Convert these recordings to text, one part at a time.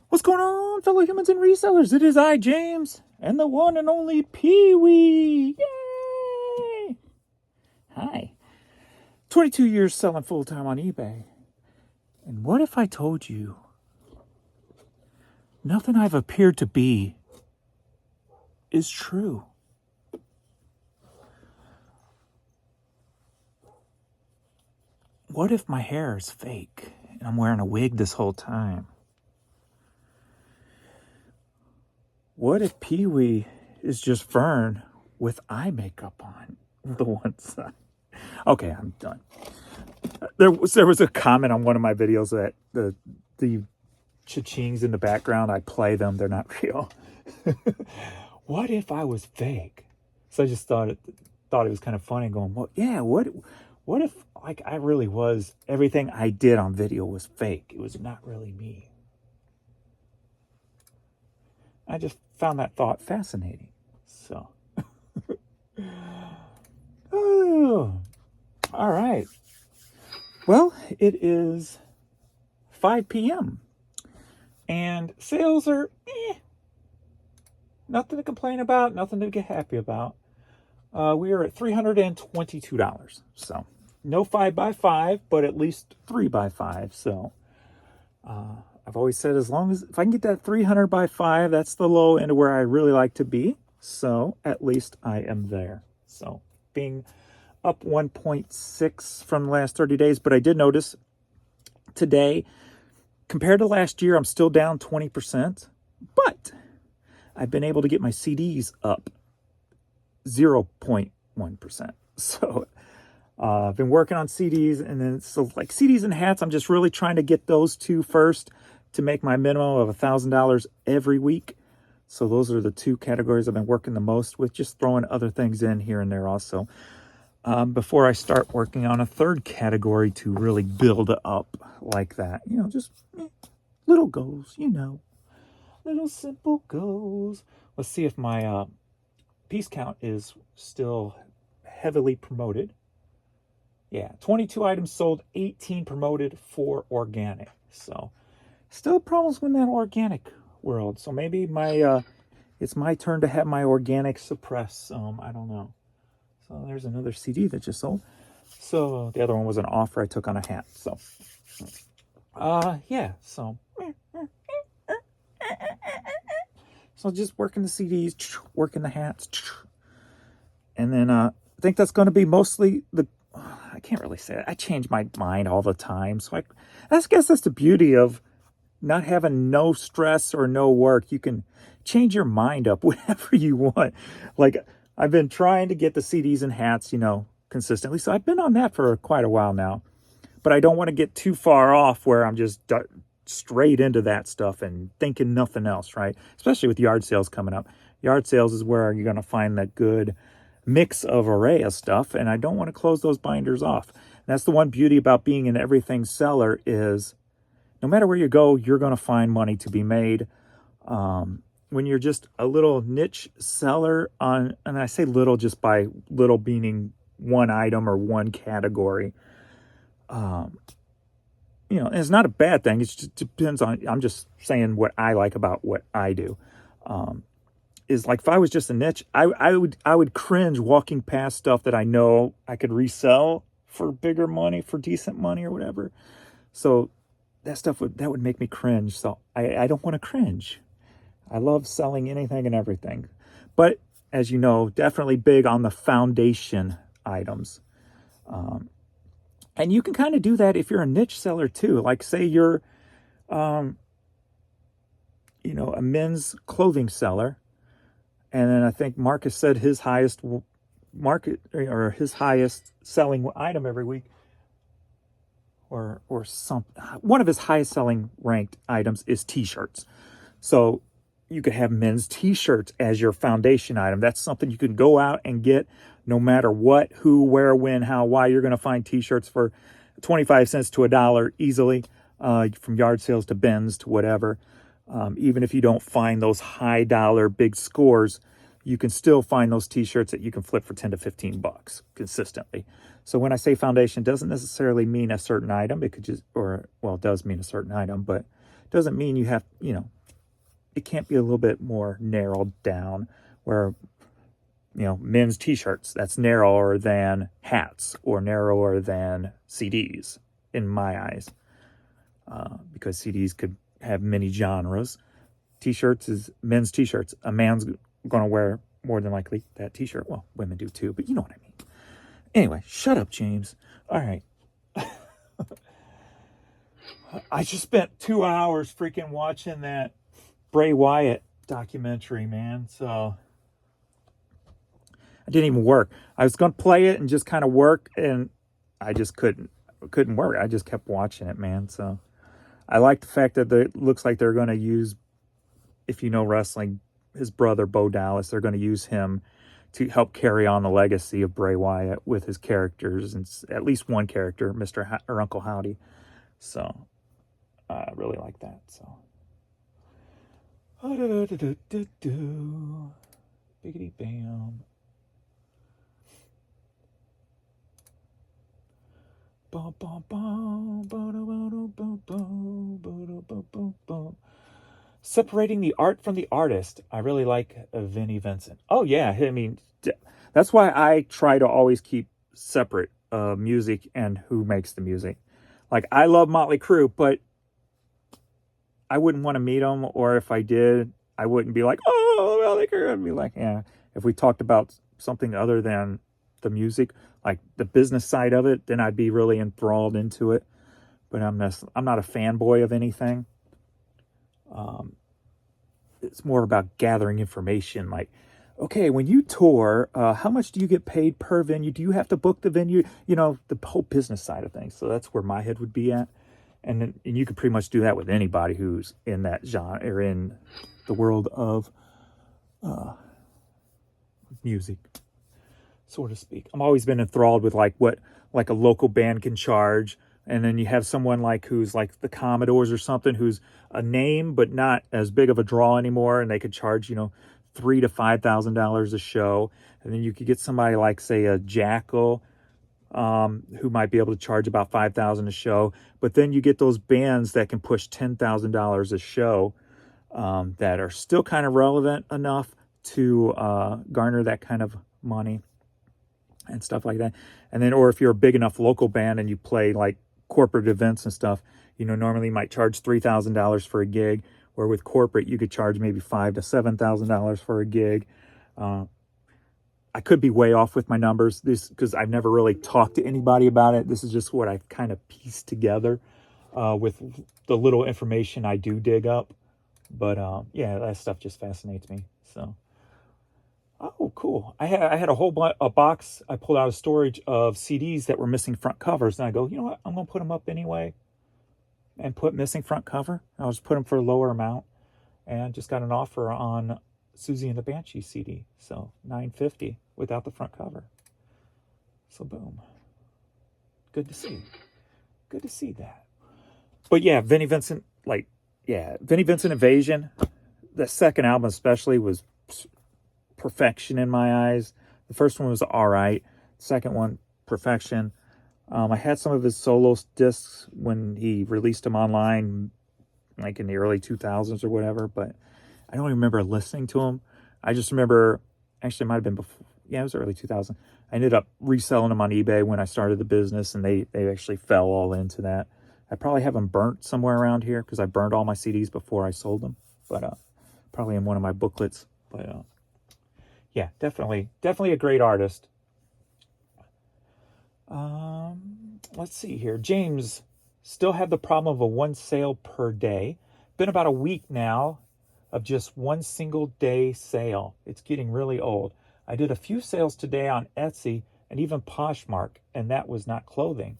What's going on, fellow humans and resellers? It is I, James, and the one and only Pee-wee. Yay! Hi. 22 years selling full-time on eBay. And what if I told you nothing I've appeared to be is true? What if my hair is fake and I'm wearing a wig this whole time? What if Pee-wee is just Fern with eye makeup on the one side? Okay, I'm done. There was a comment on one of my videos that the cha-chings in the background, I play them, they're not real. What if I was fake? So I just thought it was kind of funny, going, well, yeah, what if like I really was, everything I did on video was fake? It was not really me. I just found that thought fascinating. So, oh, all right. Well, it is 5 p.m. and sales are nothing to complain about, nothing to get happy about. We are at $322. So, no 5x5, but at least 3x5. So, I've always said, as long as if I can get that 300 by 5, that's the low end of where I really like to be. So at least I am there. So being up 1.6 from the last 30 days, but I did notice today, compared to last year, I'm still down 20%, but I've been able to get my CDs up 0.1%. So I've been working on CDs, and then so like CDs and hats, I'm just really trying to get those two first to make my minimum of $1,000 every week. So those are the two categories I've been working the most with, just throwing other things in here and there also. Before I start working on a third category to really build up like that. You know, just little goals, you know. Little simple goals. Let's see if my piece count is still heavily promoted. Yeah, 22 items sold, 18 promoted, 4 organic. So still problems with that organic world. So maybe my it's my turn to have my organic suppress. I don't know. So there's another CD that just sold. So the other one was an offer I took on a hat. So yeah. So just working the CDs, working the hats, and then I think that's going to be mostly the. I can't really say it. I change my mind all the time. So I guess that's the beauty of not having no stress or no work. You can change your mind up whenever you want. Like, I've been trying to get the CDs and hats, you know, consistently. So I've been on that for quite a while now. But I don't want to get too far off where I'm just straight into that stuff and thinking nothing else, right? Especially with yard sales coming up. Yard sales is where you're going to find that good mix of array of stuff, and I don't want to close those binders off. And that's the one beauty about being an everything seller is no matter where you go, you're going to find money to be made. When you're just a little niche seller and I say little just by little meaning one item or one category, you know, and it's not a bad thing. It just depends on, I'm just saying what I like about what I do. Is like if I was just a niche, I would cringe walking past stuff that I know I could resell for bigger money, for decent money or whatever. So that stuff would make me cringe. So I don't want to cringe. I love selling anything and everything. But as you know, definitely big on the foundation items. And you can kind of do that if you're a niche seller too. Like say you're, you know, a men's clothing seller. And then I think Marcus said his highest market or his highest selling item every week, or some one of his highest selling ranked items is t-shirts. So you could have men's t-shirts as your foundation item. That's something you can go out and get no matter what, who, where, when, how, why. You're going to find t-shirts for 25 cents to $1 easily, from yard sales to bins to whatever. Even if you don't find those high dollar big scores, you can still find those t-shirts that you can flip for 10 to 15 bucks consistently. So when I say foundation, it doesn't necessarily mean a certain item. It could just, or well, it does mean a certain item, but it doesn't mean you have, you know, it can't be a little bit more narrowed down where, you know, men's t-shirts, that's narrower than hats or narrower than CDs in my eyes, because CDs could have many genres. T-shirts is men's t-shirts. A man's going to wear more than likely that t-shirt. Well, women do too, but you know what I mean. Anyway, shut up, James. All right. I just spent 2 hours freaking watching that Bray Wyatt documentary, man. So I didn't even work. I was going to play it and just kind of work, and I just couldn't work. I just kept watching it, man. So I like the fact that it looks like they're going to use, if you know wrestling, his brother Bo Dallas, they're going to use him to help carry on the legacy of Bray Wyatt with his characters, and at least one character, or Uncle Howdy. So I really like that. So biggity bam. Separating the art from the artist. I really like Vinnie Vincent. Oh yeah, I mean, that's why I try to always keep separate music and who makes the music. Like, I love Motley Crue, but I wouldn't want to meet them, or if I did, I wouldn't be like, oh, Motley Crue. I'd be like, yeah. If we talked about something other than the music, like the business side of it, then I'd be really enthralled into it. But I'm not a fanboy of anything. It's more about gathering information. Like, okay, when you tour, how much do you get paid per venue? Do you have to book the venue? You know, the whole business side of things. So that's where my head would be at. And you could pretty much do that with anybody who's in that genre, or in the world of music, so to speak. I've always been enthralled with what a local band can charge. And then you have someone who's like the Commodores or something, who's a name but not as big of a draw anymore, and they could charge, $3,000 to $5,000 a show. And then you could get somebody like, say, a Jackal, who might be able to charge about $5,000 a show. But then you get those bands that can push $10,000 a show, that are still kind of relevant enough to garner that kind of money and stuff like that. And then, or if you're a big enough local band and you play like corporate events and stuff, normally you might charge $3,000 for a gig, where with corporate you could charge maybe $5,000 to $7,000 for a gig. I could be way off with my numbers, because I've never really talked to anybody about it. This is just what I've kind of pieced together with the little information I do dig up. But yeah, that stuff just fascinates me. So, oh, cool. I had a box I pulled out of storage of CDs that were missing front covers, and I go, you know what? I'm gonna put them up anyway, and put missing front cover. I'll just put them for a lower amount, and just got an offer on Susie and the Banshee CD, so $9.50 without the front cover. So boom, good to see that. But yeah, Vinnie Vincent Invasion, the second album especially, was perfection in my eyes. The first one was all right. Second one, perfection. I had some of his solo discs when he released them online, like in the early 2000s or whatever, but I don't even remember listening to them. I just remember, actually it might have been before, yeah, it was early 2000. I ended up reselling them on eBay when I started the business, and they actually fell all into that. I probably have them burnt somewhere around here, because I burned all my CDs before I sold them, but probably in one of my booklets. But yeah, definitely a great artist. Let's see here. James, still have the problem of a one sale per day. Been about a week now of just one single day sale. It's getting really old. I did a few sales today on Etsy and even Poshmark, and that was not clothing.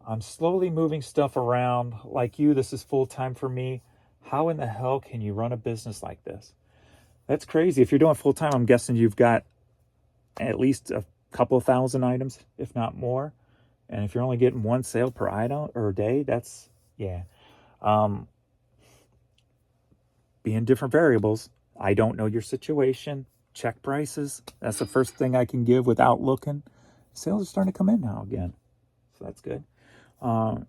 I'm slowly moving stuff around. Like you, this is full time for me. How in the hell can you run a business like this? That's crazy. If you're doing full time, I'm guessing you've got at least a couple of thousand items, if not more. And if you're only getting one sale per item or a day, that's, yeah. Being different variables. I don't know your situation. Check prices. That's the first thing I can give without looking. Sales are starting to come in now again, so that's good. Not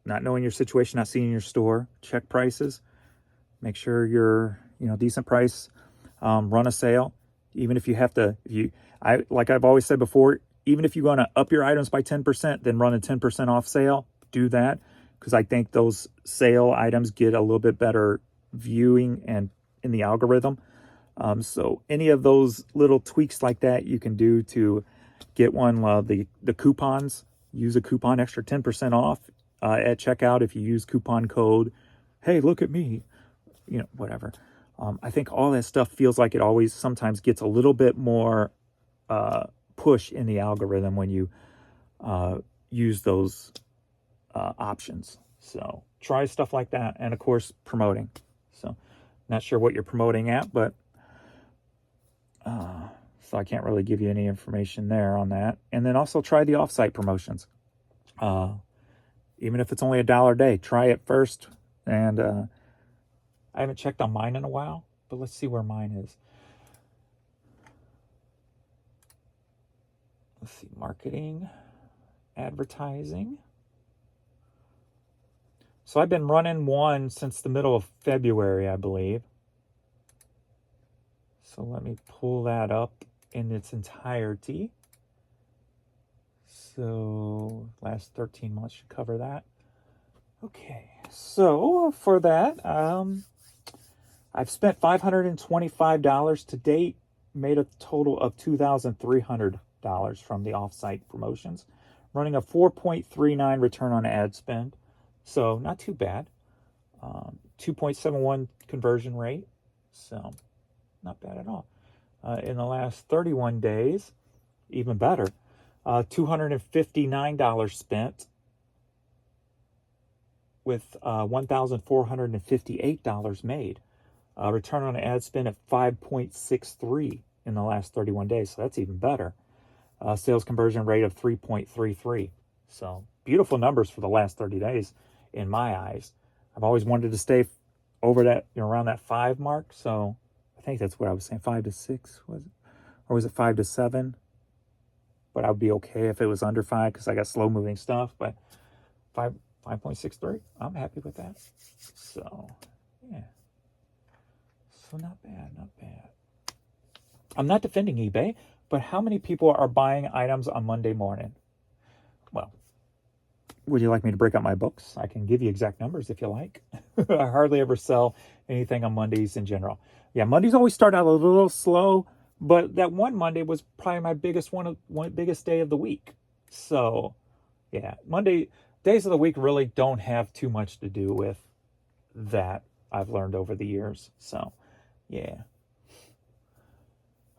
knowing your situation, not seeing your store. Check prices. Make sure you're, decent price. Run a sale. Even if you have to, like I've always said before, even if you want to up your items by 10%, then run a 10% off sale. Do that, because I think those sale items get a little bit better viewing and in the algorithm. So any of those little tweaks like that you can do to get one. The coupons, use a coupon, extra 10% off at checkout if you use coupon code, hey, look at me, whatever. I think all that stuff feels like it always sometimes gets a little bit more push in the algorithm when you use those options. So try stuff like that. And of course, promoting. So not sure what you're promoting at, but so I can't really give you any information there on that. And then also try the offsite promotions. Even if it's only $1 a day, try it first. And I haven't checked on mine in a while, but let's see where mine is. Let's see, marketing, advertising. So I've been running one since the middle of February, I believe. So let me pull that up in its entirety. So last 13 months should cover that. Okay, so for that, I've spent $525 to date, made a total of $2,300 from the offsite promotions, running a 4.39 return on ad spend. So not too bad. 2.71 conversion rate. So not bad at all. In the last 31 days, even better. $259 spent with $1,458 made. Return on ad spend at 5.63 in the last 31 days. So that's even better. Sales conversion rate of 3.33. So beautiful numbers for the last 30 days in my eyes. I've always wanted to stay over that, around that 5 mark. So I think that's what I was saying, 5 to 6 was it? Or was it 5 to 7? But I would be okay if it was under 5 because I got slow moving stuff. But 5.63, I'm happy with that. So yeah. So not bad, not bad. I'm not defending eBay, but how many people are buying items on Monday morning? Well, would you like me to break out my books? I can give you exact numbers if you like. I hardly ever sell anything on Mondays in general. Yeah, Mondays always start out a little slow, but that one Monday was probably my biggest biggest day of the week. So yeah, days of the week really don't have too much to do with that, I've learned over the years. So yeah.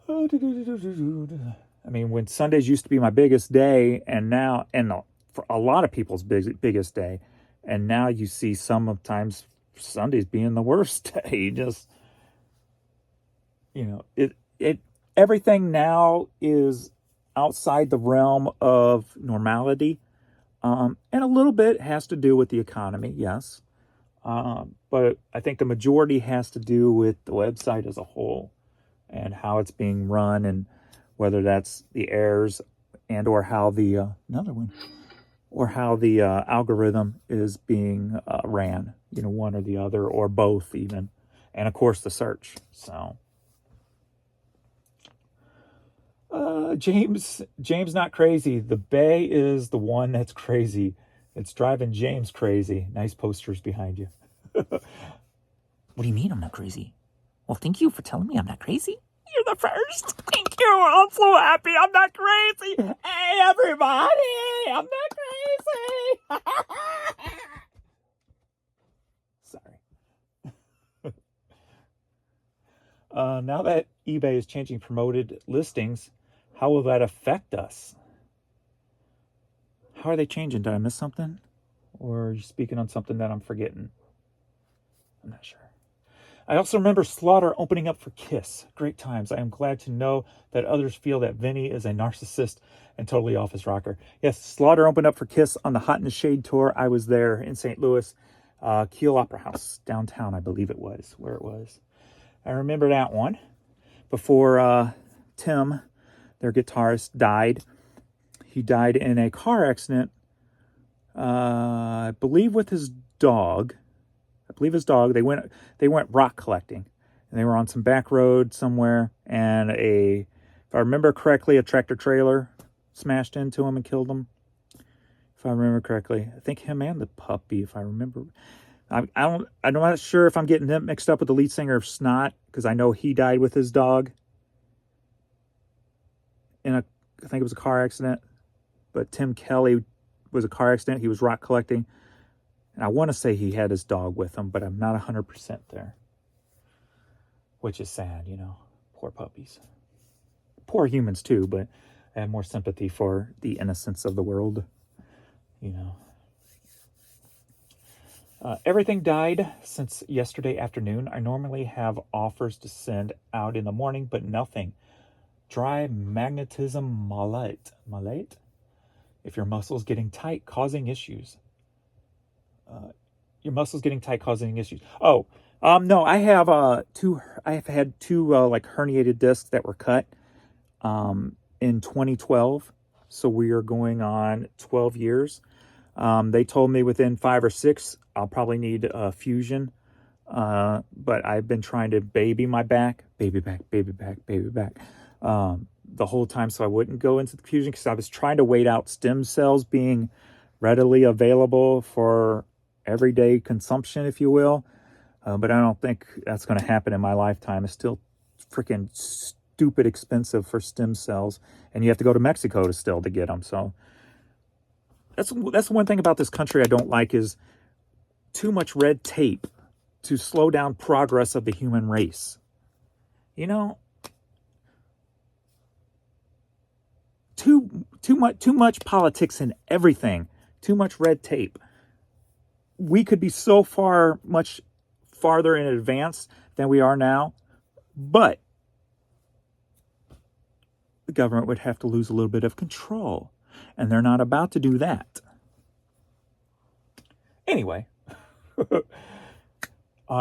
I mean, when Sundays used to be my biggest day, and now, for a lot of people's biggest day, and now you see sometimes Sundays being the worst day. Just, everything now is outside the realm of normality, and a little bit has to do with the economy, yes, but I think the majority has to do with the website as a whole and how it's being run, and whether that's the errors and or how the algorithm is being ran, one or the other, or both even, and of course the search. So James not crazy. The Bay is the one that's crazy. It's driving James crazy. Nice posters behind you. What do you mean I'm not crazy? Well, thank you for telling me I'm not crazy. You're the first. Thank you. I'm so happy I'm not crazy. Hey, everybody. I'm not crazy. Sorry. Now that eBay is changing promoted listings, how will that affect us? How are they changing? Did I miss something? Or are you speaking on something that I'm forgetting? I'm not sure. I also remember Slaughter opening up for Kiss. Great times. I am glad to know that others feel that Vinny is a narcissist and totally off his rocker. Yes, Slaughter opened up for Kiss on the Hot in the Shade tour. I was there in St. Louis, Kiel Opera House, downtown, I believe it was, where it was. I remember that one. Before Tim, their guitarist, died. He died in a car accident, I believe with his dog. I believe his dog. They went rock collecting, and they were on some back road somewhere, and if I remember correctly, a tractor trailer smashed into him and killed him. If I remember correctly, I think him and the puppy. If I remember, I'm not sure if I'm getting them mixed up with the lead singer of Snot, because I know he died with his dog I think it was a car accident. But Tim Kelly was a car accident. He was rock collecting, and I want to say he had his dog with him, but I'm not 100% there. Which is sad, you know. Poor puppies. Poor humans too, but I have more sympathy for the innocence of the world, you know. Everything died since yesterday afternoon. I normally have offers to send out in the morning, but nothing. Dry magnetism malate. If your muscles getting tight, causing issues. Your muscles getting tight, causing issues. Oh, no, I have had two like herniated discs that were cut in 2012. So we are going on 12 years. They told me within 5 or 6, I'll probably need a fusion. But I've been trying to baby my back, baby back. The whole time, so I wouldn't go into the fusion, because I was trying to wait out stem cells being readily available for everyday consumption, if you will. But I don't think that's going to happen in my lifetime. It's still freaking stupid expensive for stem cells, and you have to go to Mexico to get them. So that's one thing about this country I don't like, is too much red tape to slow down progress of the human race. You know, too much politics in everything, too much red tape. We could be so much farther in advance than we are now, but the government would have to lose a little bit of control, and they're not about to do that. Anyway,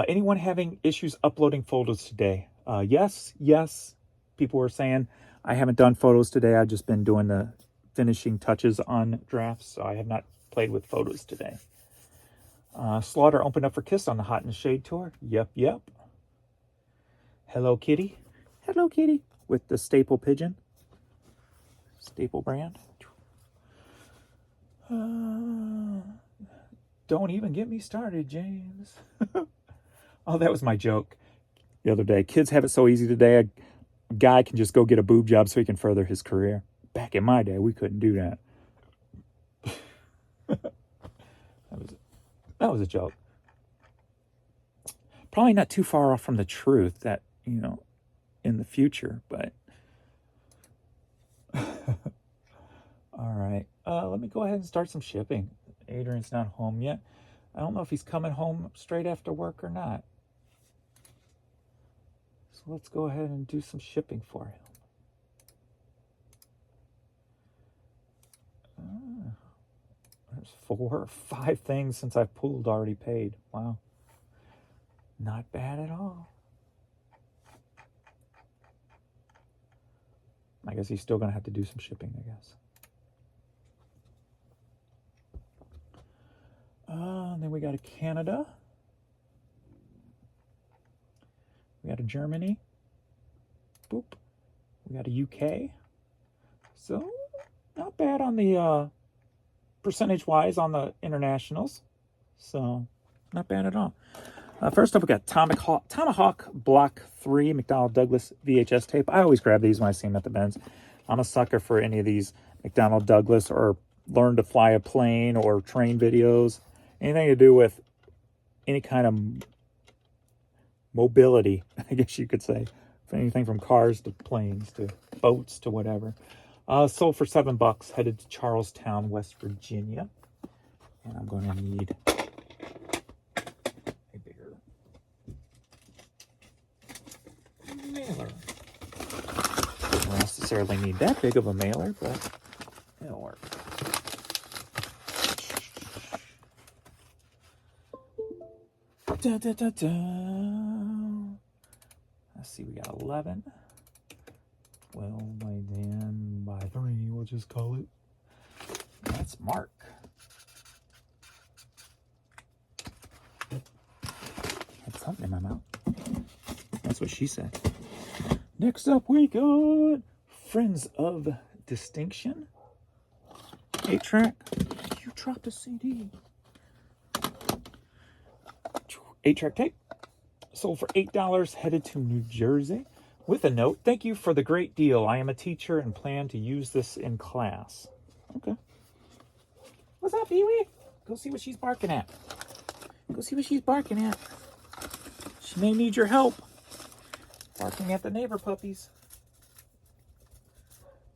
anyone having issues uploading photos today? Yes. People were saying, I haven't done photos today. I've just been doing the finishing touches on drafts, so I have not played with photos today. Slaughter opened up for Kiss on the Hot and Shade tour. Yep. Hello Kitty. With the staple pigeon. Staple brand. Don't even get me started, James. Oh, that was my joke the other day. Kids have it so easy today. A guy can just go get a boob job so he can further his career. Back in my day, we couldn't do that. That was a joke. Probably not too far off from the truth that, you know, in the future, but all right. Let me go ahead and start some shipping. Adrian's not home yet. I don't know if he's coming home straight after work or not. So let's go ahead and do some shipping for him. There's 4 or 5 things since I've pulled already paid. Wow. Not bad at all. I guess he's still going to have to do some shipping, I guess. And then we got a Canada. We got a Germany. Boop. We got a UK. So, not bad on the percentage-wise on the internationals. So, not bad at all. First up, we got Tomahawk Block 3 McDonnell Douglas VHS tape. I always grab these when I see them at the bins. I'm a sucker for any of these McDonnell Douglas or learn to fly a plane or train videos. Anything to do with any kind of mobility, I guess you could say. Anything from cars to planes to boats to whatever. Sold for $7. Headed to Charlestown, West Virginia. And I'm going to need a bigger mailer. Don't necessarily need that big of a mailer, but it'll work. Let's see, we got 11. 12 by 10 by 3, we'll just call it. That's Mark. something in my mouth. That's what she said. Next up, we got Friends of Distinction. 8-track. You dropped a CD. 8-track tape. Sold for $8, headed to New Jersey. With a note, thank you for the great deal. I am a teacher and plan to use this in class. Okay. What's up, Pee-wee? Go see what she's barking at. Go see what she's barking at. She may need your help. Barking at the neighbor puppies.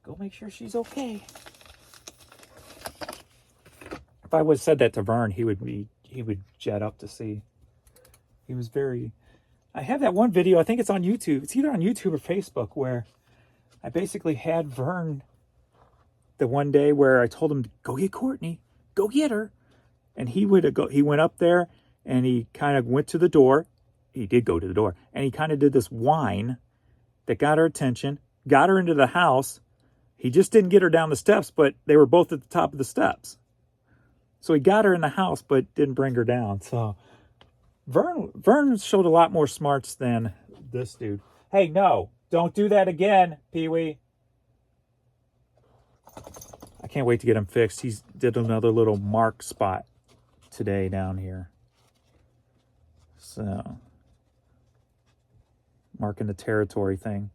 Go make sure she's okay. If I would have said that to Vern, he would jet up to see. He was very... I have that one video, I think it's on YouTube. It's either on YouTube or Facebook, where I basically had Vern the one day where I told him to go get Courtney, go get her. And he went up there and he kind of went to the door. He did go to the door. And he kind of did this whine that got her attention, got her into the house. He just didn't get her down the steps, but they were both at the top of the steps. So he got her in the house, but didn't bring her down. So Vern showed a lot more smarts than this dude. Hey, no, don't do that again, Pee-wee. I can't wait to get him fixed. He did another little mark spot today down here. So, marking the territory thing.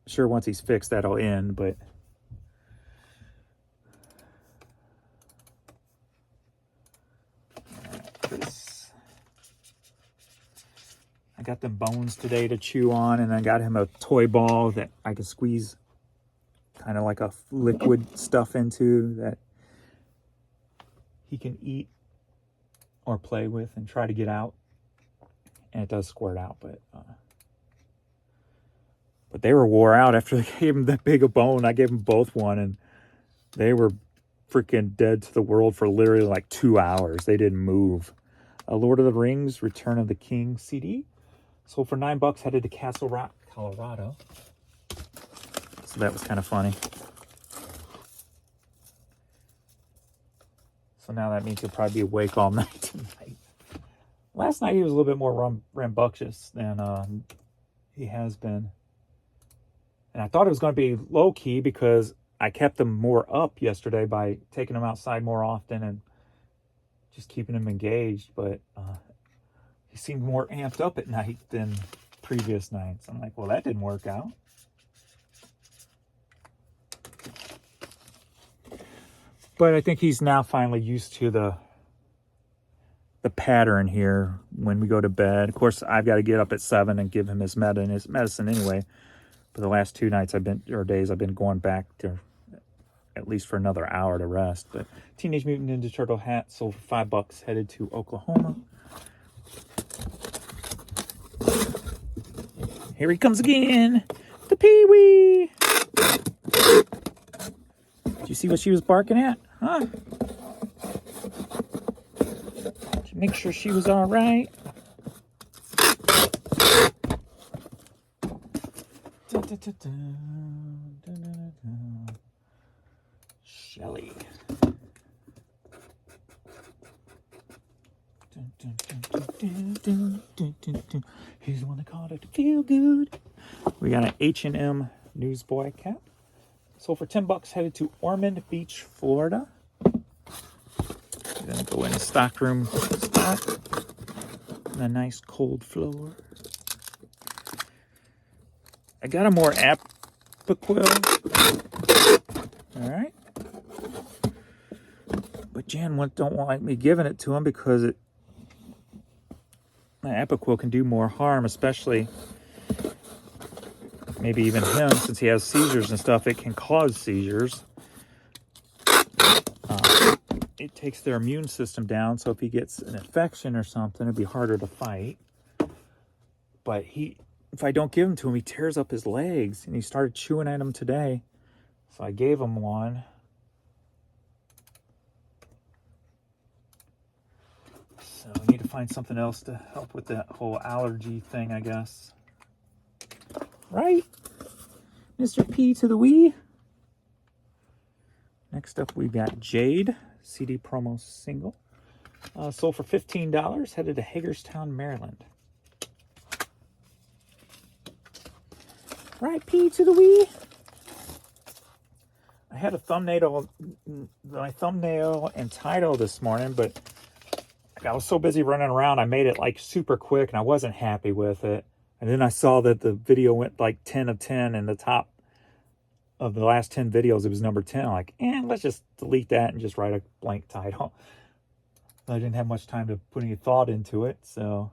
I'm sure once he's fixed, that'll end, but... I got them bones today to chew on, and I got him a toy ball that I can squeeze kind of like a liquid stuff into that he can eat or play with and try to get out. And it does squirt out, but they were wore out after they gave him that big a bone. I gave them both one, and they were freaking dead to the world for literally like 2 hours. They didn't move. A Lord of the Rings, Return of the King CD. Sold for $9, headed to Castle Rock, Colorado. So that was kind of funny. So now that means he'll probably be awake all night tonight. Last night he was a little bit more rambunctious than he has been. And I thought it was going to be low-key because I kept him more up yesterday by taking him outside more often and just keeping him engaged. But he seemed more amped up at night than previous nights. I'm like, well, that didn't work out. But I think he's now finally used to the pattern here when we go to bed. Of course, I've got to get up at 7 and give him his medicine anyway. But the last 2 nights days I've been going back to at least for another hour to rest. But Teenage Mutant Ninja Turtle hat sold for $5, headed to Oklahoma. Here he comes again, the Pee-wee. Did you see what she was barking at? Huh? Did you make sure she was all right? Shelly. He's the one that called it to feel good. We got an H&M Newsboy cap. Sold for $10, headed to Ormond Beach, Florida. Gonna go in a stockroom spot. And a nice cold floor. I got a more Apiquil. Alright. But Jan don't like me giving it to him because Apiquil can do more harm, especially maybe even him, since he has seizures and stuff. It can cause seizures. It takes their immune system down, so if he gets an infection or something, it'd be harder to fight. But if I don't give him to him, he tears up his legs, and he started chewing at him today. So I gave him one. So I need to find something else to help with that whole allergy thing, I guess. Right? Mr. P to the Wee. Next up, we got Jade, CD promo single. Sold for $15, headed to Hagerstown, Maryland. Right, P to the Wee. I had a thumbnail, my thumbnail and title this morning, but I was so busy running around, I made it like super quick, and I wasn't happy with it. And then I saw that the video went like 10 of 10, and the top of the last 10 videos, it was number 10. I'm like, let's just delete that and just write a blank title. I didn't have much time to put any thought into it, so.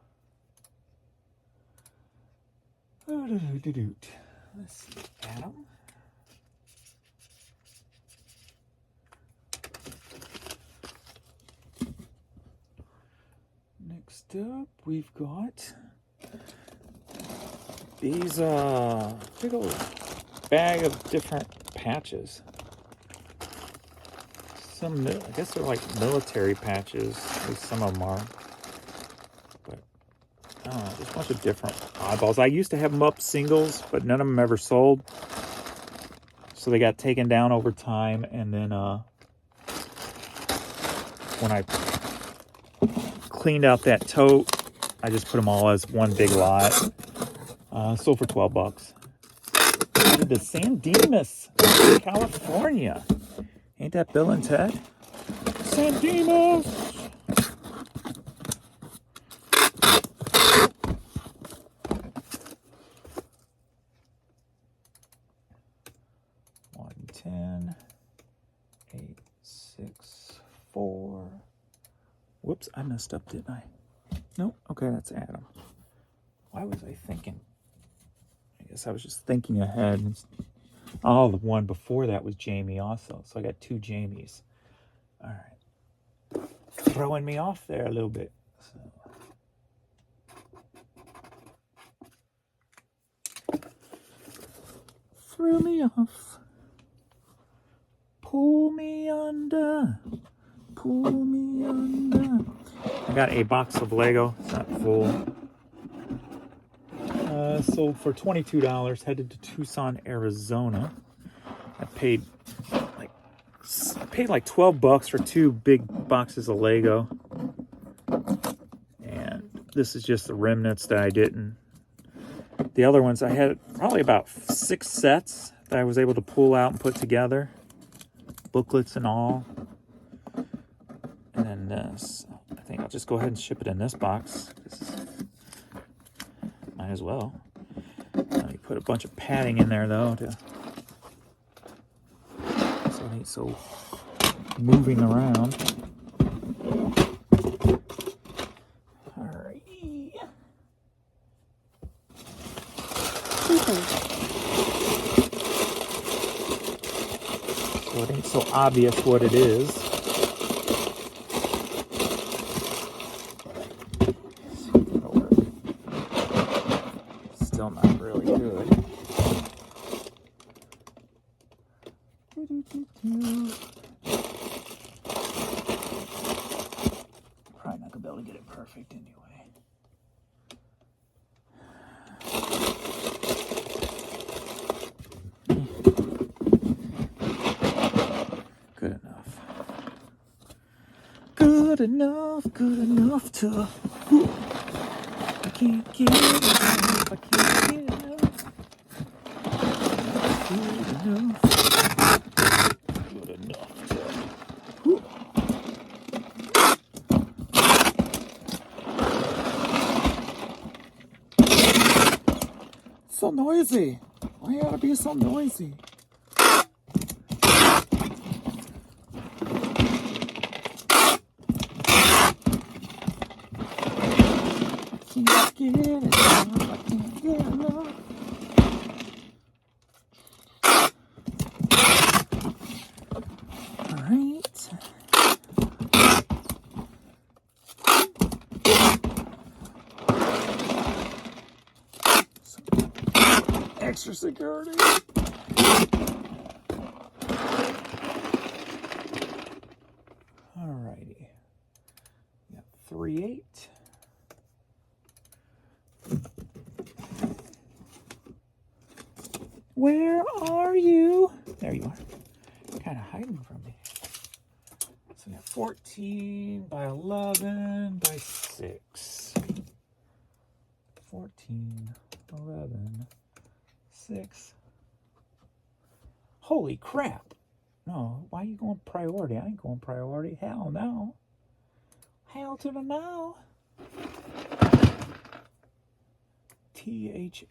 Let's see, Adam. Next up, we've got these big old bag of different patches. Some, I guess they're like military patches. At least some of them are. But I don't know, just a bunch of different oddballs. I used to have them up singles, but none of them ever sold. So they got taken down over time, and then when I cleaned out that tote, I just put them all as one big lot. Sold for $12. Headed to San Dimas, California. Ain't that Bill and Ted? San Dimas! One, 10, 8, 6, 4. Whoops, I messed up, didn't I? Nope. Okay, that's Adam. Why was I thinking? I guess I was just thinking ahead. Oh, the one before that was Jamie also. So I got 2 Jamies. All right. Throwing me off there a little bit. So. Threw me off. Pull me under. Pull me under. I got a box of Lego. It's not full. Sold for $22. Headed to Tucson, Arizona. I paid like $12 for 2 big boxes of Lego. And this is just the remnants that I didn't. The other ones, I had probably about 6 sets that I was able to pull out and put together. Booklets and all. And then this. I think I'll just go ahead and ship it in this box. Might as well. Let me put a bunch of padding in there, though, so it ain't so moving around. Alrighty. So it ain't so obvious what it is. Still not really good. Probably not gonna be able to get it perfect anyway. Good enough. Good enough, good enough to. I can't get enough, I can't get enough. Good enough. Good enough to. Whew. So noisy. Why you gotta be so noisy? Can't get enough, I can't get enough. Alright. Extra security. Alrighty. Got 3/8. Where are you? There you are. You're kind of hiding from me. So we got 14 by 11 by 6. 14, 11, 6. Holy crap. No, why are you going priority? I ain't going priority. Hell no. Hell to the no. THANAT.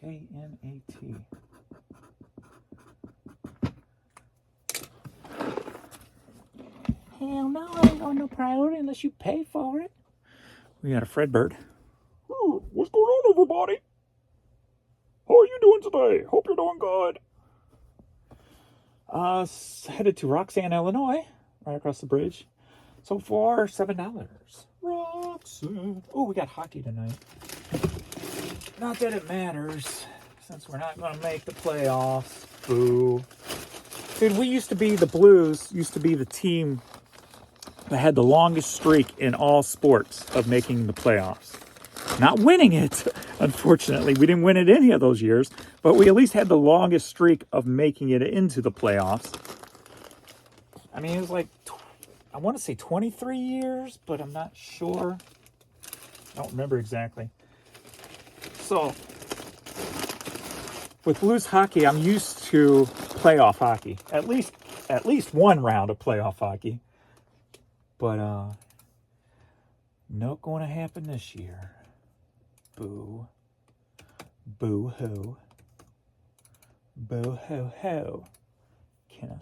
Hell no, I ain't going no priority unless you pay for it. We got a Fredbird. What's going on, everybody? How are you doing today? Hope you're doing good. Headed to Roxanne, Illinois, right across the bridge. So far, $7. Roxanne. Oh, we got hockey tonight. Not that it matters, since we're not going to make the playoffs. Boo. Dude, the Blues used to be the team that had the longest streak in all sports of making the playoffs. Not winning it, unfortunately. We didn't win it any of those years, but we at least had the longest streak of making it into the playoffs. I mean, it was like, I want to say 23 years, but I'm not sure. I don't remember exactly. So, with Blues hockey, I'm used to playoff hockey. At least one round of playoff hockey. But, not going to happen this year. Boo. Boo-hoo. Boo-hoo-ho. Kenneth.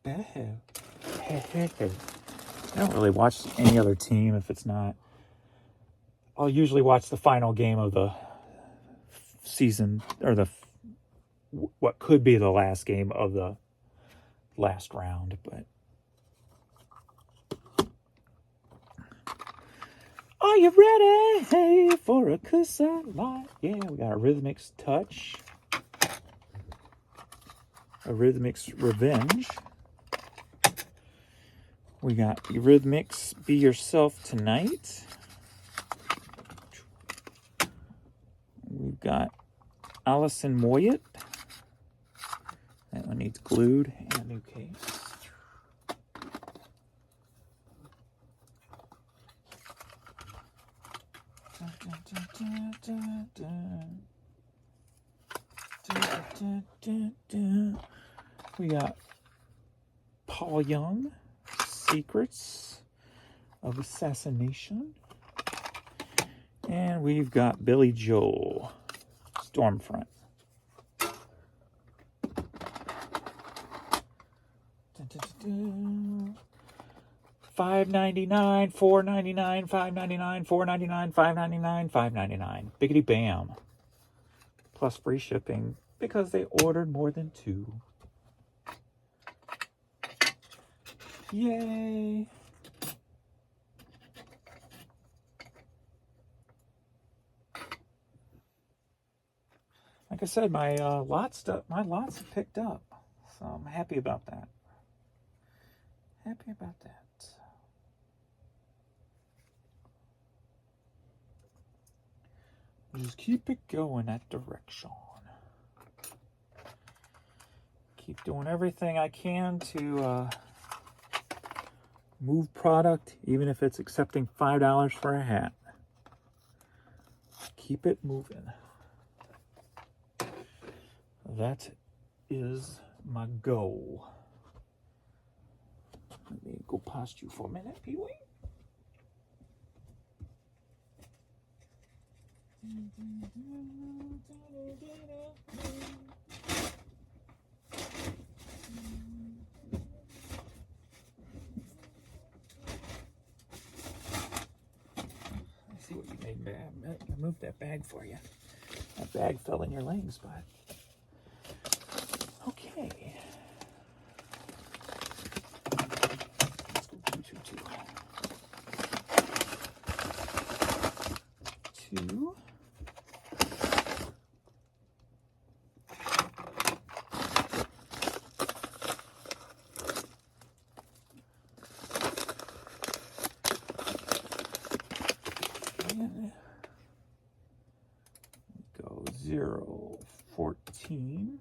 Boo-hoo. Hoo-hoo-hoo. I don't really watch any other team if it's not. I'll usually watch the final game of the season, or what could be the last game of the last round, but are you ready for a kiss I like? Yeah, we got a Rhythmix Touch, a Rhythmix Revenge. We got Eurythmics Be Yourself Tonight. We've got Allison Moyet. That one needs glued and a new case. We got Paul Young, Secrets of Assassination. And we've got Billy Joel, Stormfront. $5.99, $4.99, $5.99, $4.99, $5.99, $5.99. Biggity bam. Plus free shipping because they ordered more than 2. Yay. Like I said, my lots have picked up, so I'm happy about that. Happy about that. Just keep it going that direction. Keep doing everything I can to move product, even if it's accepting $5 for a hat. Keep it moving. That is my goal. Let me go past you for a minute, Pee-wee. I see what you made bad. I moved that bag for you. That bag fell in your laying spot. Okay. Let's go 2, 2, 2. 2. And go 0, 14.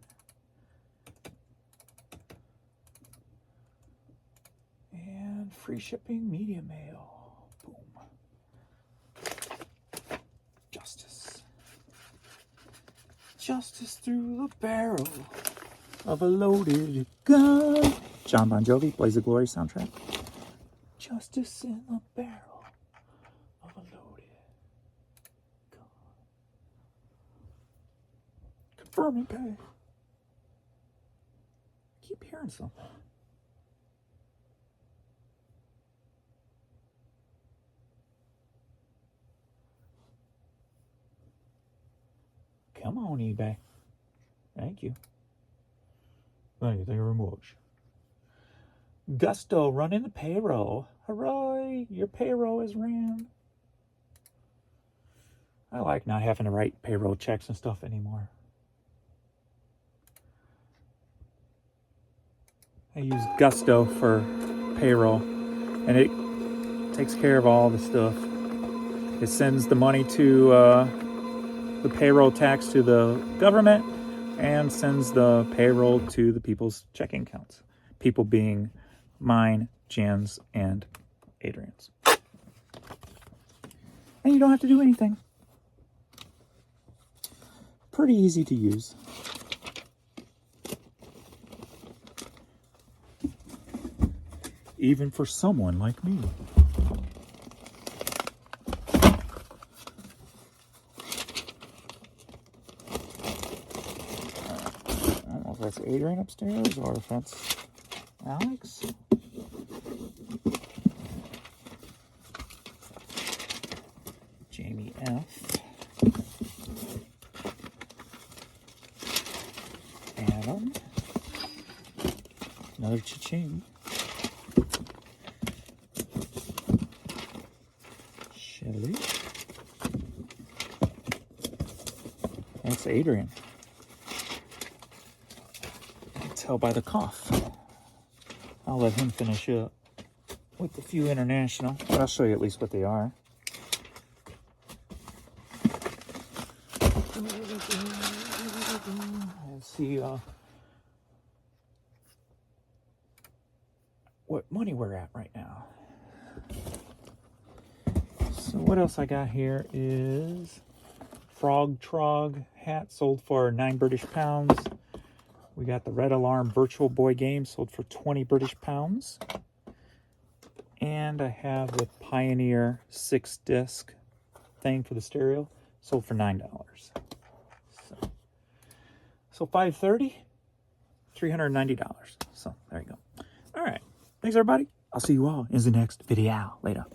And free shipping, media mail. Boom. Justice through the barrel of a loaded gun. John Bon Jovi, Blaze of Glory soundtrack. Justice in the barrel of a loaded gun. Confirm and pay. Keep hearing something. Come on, eBay. Thank you. Thank you very much. Gusto running the payroll. Hooray! Your payroll is ran. I like not having to write payroll checks and stuff anymore. I use Gusto for payroll, and it takes care of all the stuff. It sends the money to the payroll tax to the government and sends the payroll to the people's checking accounts. People being mine, Jan's, and Adrian's. And you don't have to do anything. Pretty easy to use. Even for someone like me. I don't know if that's Adrian upstairs or if that's Alex. Jamie F. Adam. Another cha-ching. Shelly. That's Adrian. I can tell by the cough. I'll let him finish up with a few international, but I'll show you at least what they are. Let's see what money we're at right now. So what else I got here is Frog Trog hat sold for 9 British pounds. We got the Red Alarm Virtual Boy game sold for 20 British pounds. And I have the Pioneer 6-disc thing for the stereo sold for $9. So $530, $390. So there you go. All right. Thanks, everybody. I'll see you all in the next video. Later.